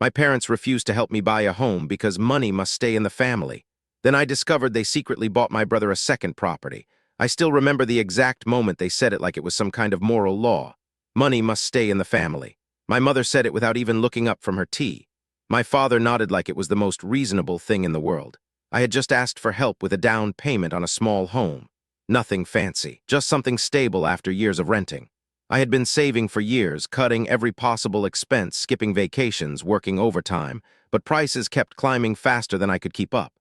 My parents refused to help me buy a home because money must stay in the family. Then I discovered they secretly bought my brother a second property. I still remember the exact moment they said it like it was some kind of moral law. Money must stay in the family. My mother said it without even looking up from her tea. My father nodded like it was the most reasonable thing in the world. I had just asked for help with a down payment on a small home. Nothing fancy, just something stable after years of renting. I had been saving for years, cutting every possible expense, skipping vacations, working overtime, but prices kept climbing faster than I could keep up.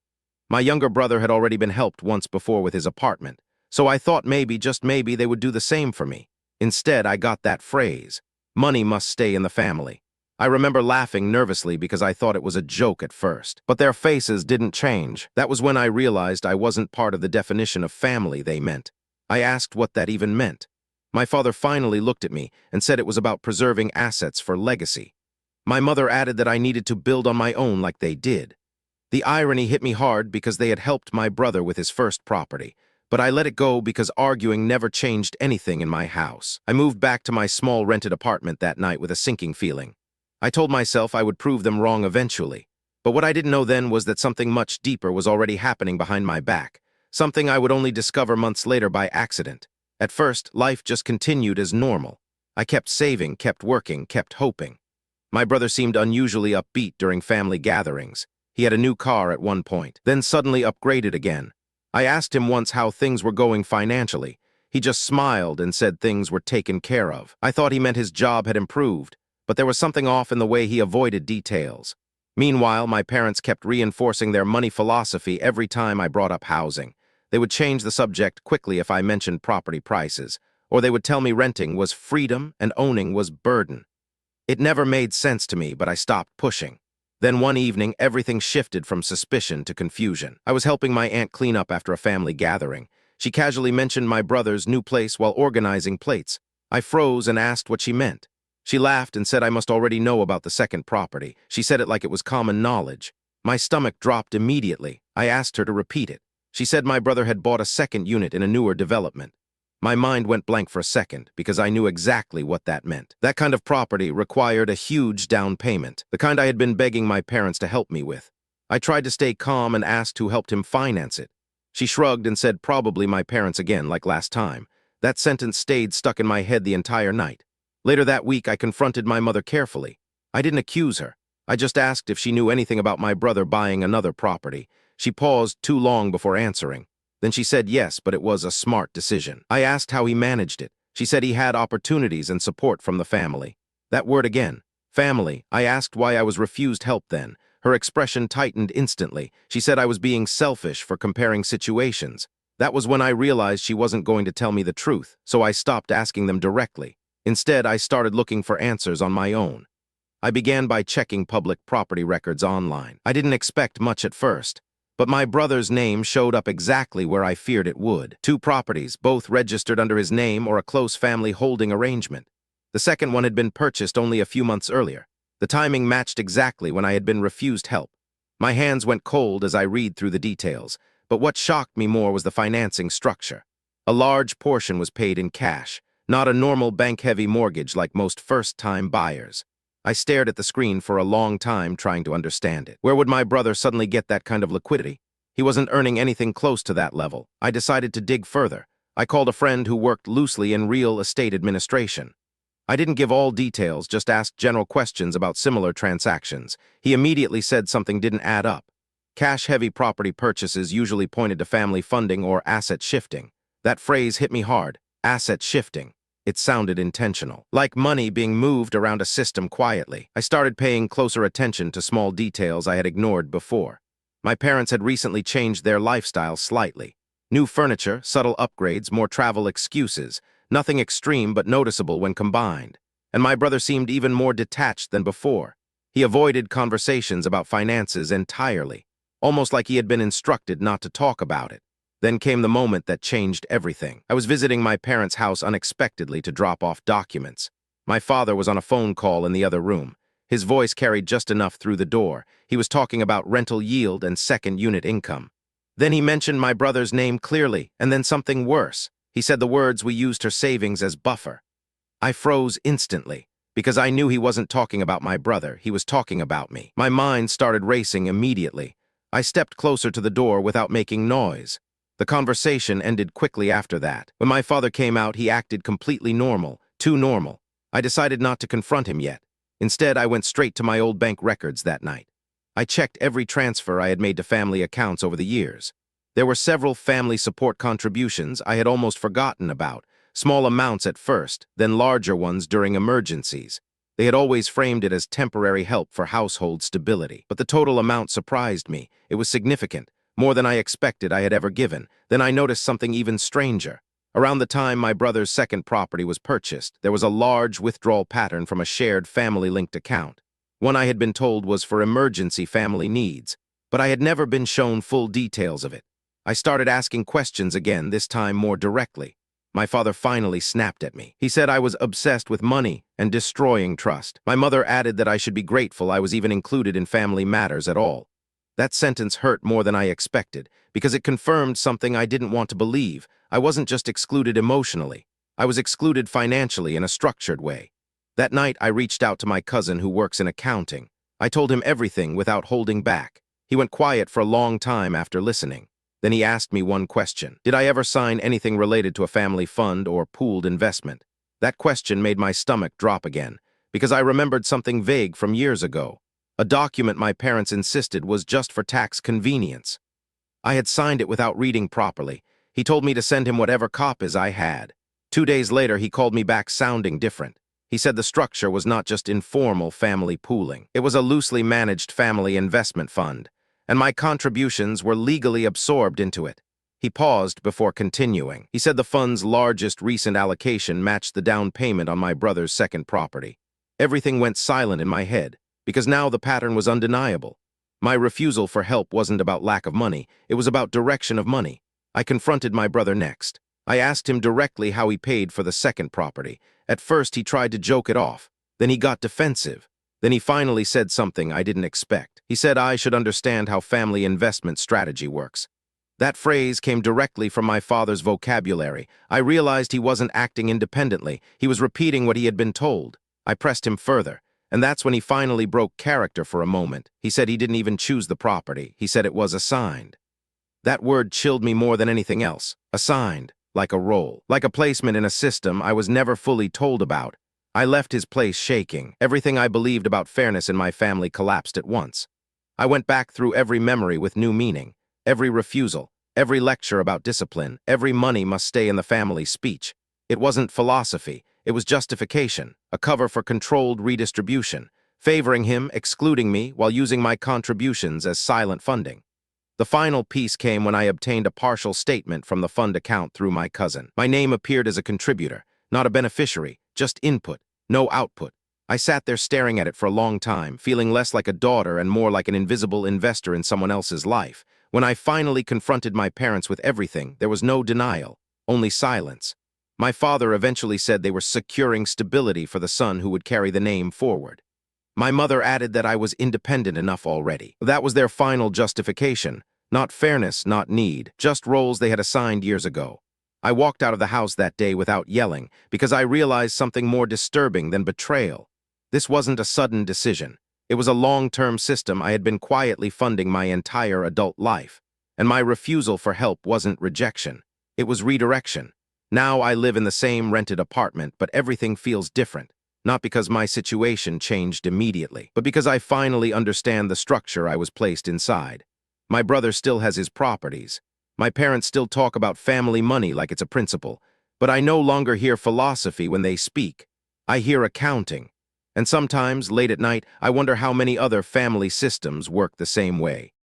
My younger brother had already been helped once before with his apartment, so I thought maybe, just maybe, they would do the same for me. Instead, I got that phrase, money must stay in the family. I remember laughing nervously because I thought it was a joke at first, but their faces didn't change. That was when I realized I wasn't part of the definition of family they meant. I asked what that even meant. My father finally looked at me and said it was about preserving assets for legacy. My mother added that I needed to build on my own like they did. The irony hit me hard because they had helped my brother with his first property, but I let it go because arguing never changed anything in my house. I moved back to my small rented apartment that night with a sinking feeling. I told myself I would prove them wrong eventually, but what I didn't know then was that something much deeper was already happening behind my back, something I would only discover months later by accident. At first, life just continued as normal. I kept saving, kept working, kept hoping. My brother seemed unusually upbeat during family gatherings. He had a new car at one point, then suddenly upgraded again. I asked him once how things were going financially. He just smiled and said things were taken care of. I thought he meant his job had improved, but there was something off in the way he avoided details. Meanwhile, my parents kept reinforcing their money philosophy every time I brought up housing. They would change the subject quickly if I mentioned property prices, or they would tell me renting was freedom and owning was burden. It never made sense to me, but I stopped pushing. Then one evening, everything shifted from suspicion to confusion. I was helping my aunt clean up after a family gathering. She casually mentioned my brother's new place while organizing plates. I froze and asked what she meant. She laughed and said I must already know about the second property. She said it like it was common knowledge. My stomach dropped immediately. I asked her to repeat it. She said my brother had bought a second unit in a newer development. My mind went blank for a second because I knew exactly what that meant. That kind of property required a huge down payment, the kind I had been begging my parents to help me with. I tried to stay calm and asked who helped him finance it. She shrugged and said probably my parents again, like last time. That sentence stayed stuck in my head the entire night. Later that week, I confronted my mother carefully. I didn't accuse her. I just asked if she knew anything about my brother buying another property. She paused too long before answering. Then she said yes, but it was a smart decision. I asked how he managed it. She said he had opportunities and support from the family. That word again, family. I asked why I was refused help then. Her expression tightened instantly. She said I was being selfish for comparing situations. That was when I realized she wasn't going to tell me the truth, so I stopped asking them directly. Instead, I started looking for answers on my own. I began by checking public property records online. I didn't expect much at first, but my brother's name showed up exactly where I feared it would. 2 properties, both registered under his name or a close family holding arrangement. The second one had been purchased only a few months earlier. The timing matched exactly when I had been refused help. My hands went cold as I read through the details, but what shocked me more was the financing structure. A large portion was paid in cash, not a normal bank-heavy mortgage like most first-time buyers. I stared at the screen for a long time trying to understand it. Where would my brother suddenly get that kind of liquidity? He wasn't earning anything close to that level. I decided to dig further. I called a friend who worked loosely in real estate administration. I didn't give all details, just asked general questions about similar transactions. He immediately said something didn't add up. Cash-heavy property purchases usually pointed to family funding or asset shifting. That phrase hit me hard, asset shifting. It sounded intentional, like money being moved around a system quietly. I started paying closer attention to small details I had ignored before. My parents had recently changed their lifestyle slightly. New furniture, subtle upgrades, more travel excuses. Nothing extreme but noticeable when combined. And my brother seemed even more detached than before. He avoided conversations about finances entirely, almost like he had been instructed not to talk about it. Then came the moment that changed everything. I was visiting my parents' house unexpectedly to drop off documents. My father was on a phone call in the other room. His voice carried just enough through the door. He was talking about rental yield and second unit income. Then he mentioned my brother's name clearly, and then something worse. He said the words we used her savings as buffer. I froze instantly, because I knew he wasn't talking about my brother, he was talking about me. My mind started racing immediately. I stepped closer to the door without making noise. The conversation ended quickly after that. When my father came out, he acted completely normal, too normal. I decided not to confront him yet. Instead, I went straight to my old bank records that night. I checked every transfer I had made to family accounts over the years. There were several family support contributions I had almost forgotten about, small amounts at first, then larger ones during emergencies. They had always framed it as temporary help for household stability. But the total amount surprised me. It was significant, more than I expected I had ever given. Then I noticed something even stranger. Around the time my brother's second property was purchased, there was a large withdrawal pattern from a shared family-linked account. One I had been told was for emergency family needs, but I had never been shown full details of it. I started asking questions again, this time more directly. My father finally snapped at me. He said I was obsessed with money and destroying trust. My mother added that I should be grateful I was even included in family matters at all. That sentence hurt more than I expected, because it confirmed something I didn't want to believe. I wasn't just excluded emotionally. I was excluded financially in a structured way. That night, I reached out to my cousin who works in accounting. I told him everything without holding back. He went quiet for a long time after listening. Then he asked me one question. Did I ever sign anything related to a family fund or pooled investment? That question made my stomach drop again, because I remembered something vague from years ago. A document my parents insisted was just for tax convenience. I had signed it without reading properly. He told me to send him whatever copies I had. 2 days later, he called me back sounding different. He said the structure was not just informal family pooling. It was a loosely managed family investment fund, and my contributions were legally absorbed into it. He paused before continuing. He said the fund's largest recent allocation matched the down payment on my brother's second property. Everything went silent in my head, because now the pattern was undeniable. My refusal for help wasn't about lack of money, it was about direction of money. I confronted my brother next. I asked him directly how he paid for the second property. At first, he tried to joke it off. Then he got defensive. Then he finally said something I didn't expect. He said I should understand how family investment strategy works. That phrase came directly from my father's vocabulary. I realized he wasn't acting independently. He was repeating what he had been told. I pressed him further, and that's when he finally broke character for a moment. He said he didn't even choose the property. He said it was assigned. That word chilled me more than anything else. Assigned. Like a role. Like a placement in a system I was never fully told about. I left his place shaking. Everything I believed about fairness in my family collapsed at once. I went back through every memory with new meaning, every refusal, every lecture about discipline, every money must stay in the family speech. It wasn't philosophy, it was justification, a cover for controlled redistribution, favoring him, excluding me, while using my contributions as silent funding. The final piece came when I obtained a partial statement from the fund account through my cousin. My name appeared as a contributor, not a beneficiary, just input, no output. I sat there staring at it for a long time, feeling less like a daughter and more like an invisible investor in someone else's life. When I finally confronted my parents with everything, there was no denial, only silence. My father eventually said they were securing stability for the son who would carry the name forward. My mother added that I was independent enough already. That was their final justification. Not fairness, not need, just roles they had assigned years ago. I walked out of the house that day without yelling because I realized something more disturbing than betrayal. This wasn't a sudden decision. It was a long-term system I had been quietly funding my entire adult life. And my refusal for help wasn't rejection. It was redirection. Now I live in the same rented apartment, but everything feels different. Not because my situation changed immediately, but because I finally understand the structure I was placed inside. My brother still has his properties. My parents still talk about family money like it's a principle, but I no longer hear philosophy when they speak. I hear accounting. And sometimes, late at night, I wonder how many other family systems work the same way.